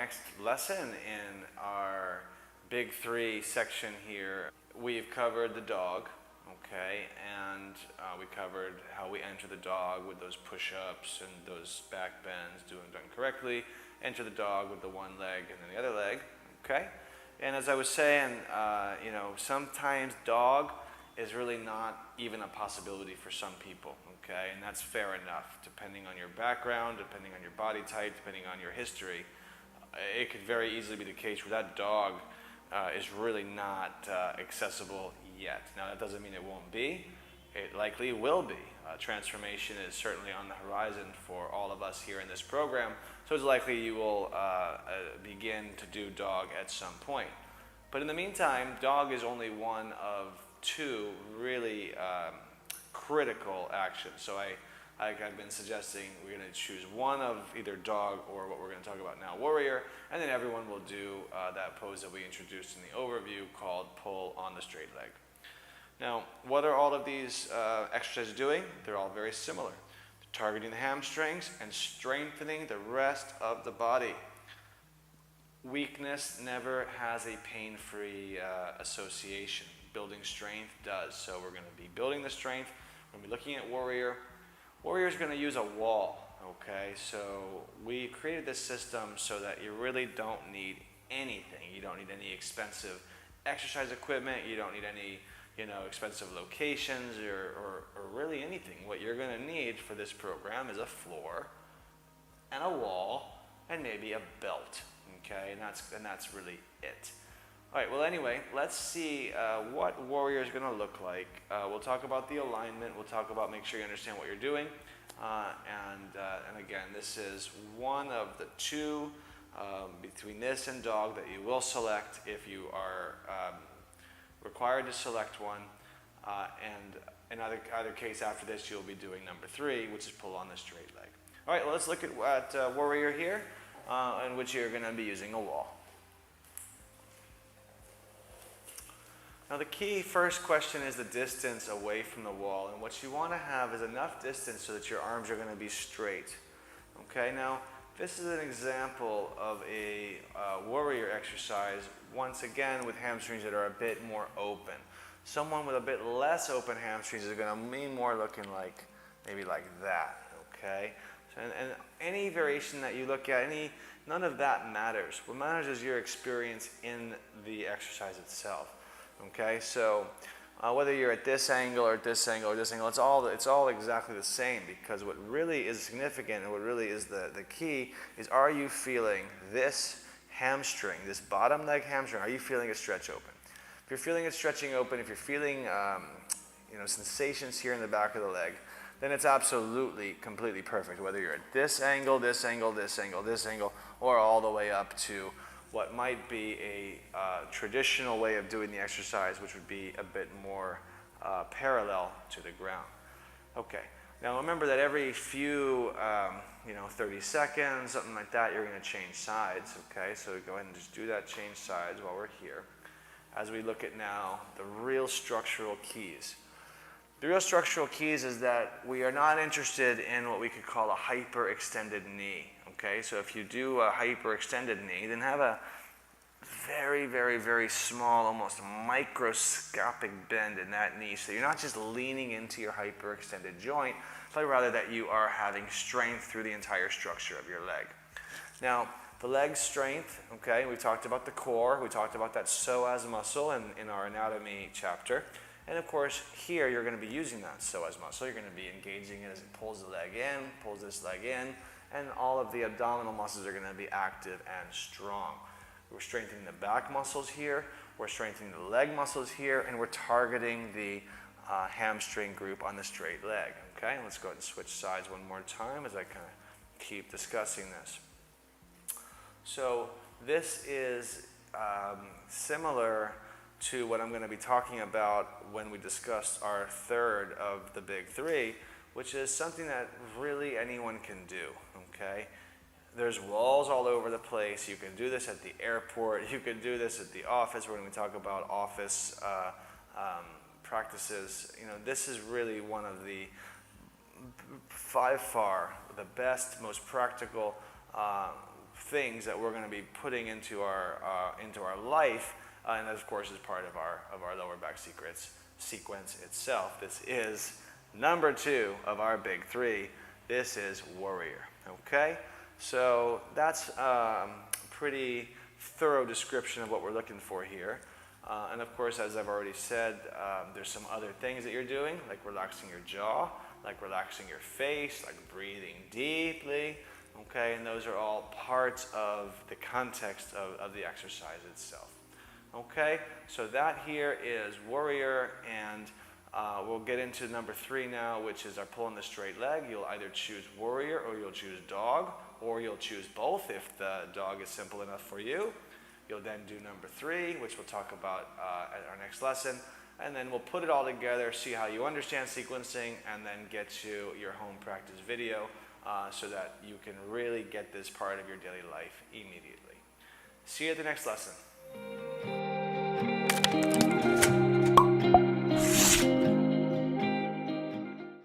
next lesson in our Big Three section here. We've covered the dog, okay, and we covered how we enter the dog with those push-ups and those back bends, done correctly. Enter the dog with the one leg and then the other leg, okay? And as I was saying, sometimes dog is really not even a possibility for some people, okay? And that's fair enough, depending on your background, depending on your body type, depending on your history. It could very easily be the case where that dog is really not accessible yet. Now, that doesn't mean it won't be. It likely will be. Transformation is certainly on the horizon for all of us here in this program, so it's likely you will begin to do dog at some point. But in the meantime, dog is only one of two really critical actions. So I've been suggesting we're going to choose one of either dog or what we're going to talk about now, warrior, and then everyone will do that pose that we introduced in the overview called pull on the straight leg. Now, what are all of these exercises doing? They're all very similar. They're targeting the hamstrings and strengthening the rest of the body. Weakness never has a pain-free association. Building strength does. So we're going to be building the strength. We're going to be looking at warrior. Warrior is going to use a wall, okay? So we created this system so that you really don't need anything. You don't need any expensive exercise equipment. You don't need any expensive locations or really anything. What you're going to need for this program is a floor and a wall and maybe a belt, okay? And that's really it. All right, well, anyway, let's see what warrior is going to look like. We'll talk about the alignment. We'll talk about make sure you understand what you're doing. And again, this is one of the two between this and dog that you will select if you are required to select one, and in either case after this you'll be doing number 3, which is pull on the straight leg. All right, well, let's look at warrior here, in which you're going to be using a wall. Now the key first question is the distance away from the wall, and what you want to have is enough distance so that your arms are going to be straight. Okay, now this is an example of a warrior exercise, once again with hamstrings that are a bit more open. Someone with a bit less open hamstrings is going to be more looking like, maybe like that, okay? So, and any variation that you look at, none of that matters. What matters is your experience in the exercise itself, okay? So whether you're at this angle or this angle or this angle, it's all exactly the same, because what really is significant and what really is the key is, are you feeling this hamstring, this bottom leg hamstring, are you feeling it stretch open? If you're feeling it stretching open, if you're feeling sensations here in the back of the leg, then it's absolutely, completely perfect, whether you're at this angle, this angle, this angle, this angle, or all the way up to what might be a traditional way of doing the exercise, which would be a bit more parallel to the ground. Okay, now remember that every few, 30 seconds, something like that, you're going to change sides, okay? So go ahead and just do that, change sides while we're here, as we look at now the real structural keys. The real structural keys is that we are not interested in what we could call a hyperextended knee. Okay, so if you do a hyperextended knee, then have a very, very, very small, almost microscopic bend in that knee. So you're not just leaning into your hyperextended joint, but rather that you are having strength through the entire structure of your leg. Now, the leg strength, okay, we talked about the core, we talked about that psoas muscle in our anatomy chapter. And of course, here you're going to be using that psoas muscle. You're going to be engaging it as it pulls the leg in, pulls this leg in, and all of the abdominal muscles are going to be active and strong. We're strengthening the back muscles here, we're strengthening the leg muscles here, and we're targeting the hamstring group on the straight leg. Okay, let's go ahead and switch sides one more time as I kind of keep discussing this. So this is similar to what I'm going to be talking about when we discuss our third of the big 3, which is something that really anyone can do, okay? There's walls all over the place. You can do this at the airport. You can do this at the office. We're going to talk about office practices. This is really one of the, by far, the best, most practical things that we're going to be putting into our life, and that of course is part of our lower back secrets sequence itself. This is number 2 of our big 3. This is warrior. Okay, so that's a pretty thorough description of what we're looking for here. And of course, as I've already said, there's some other things that you're doing, like relaxing your jaw, like relaxing your face, like breathing deeply. Okay, and those are all parts of the context of the exercise itself. Okay, so that here is warrior, and we'll get into number 3 now, which is our pulling the straight leg. You'll either choose warrior or you'll choose dog, or you'll choose both if the dog is simple enough for you. You'll then do number 3, which we'll talk about at our next lesson, and then we'll put it all together, see how you understand sequencing, and then get you your home practice video so that you can really get this part of your daily life immediately. See you at the next lesson.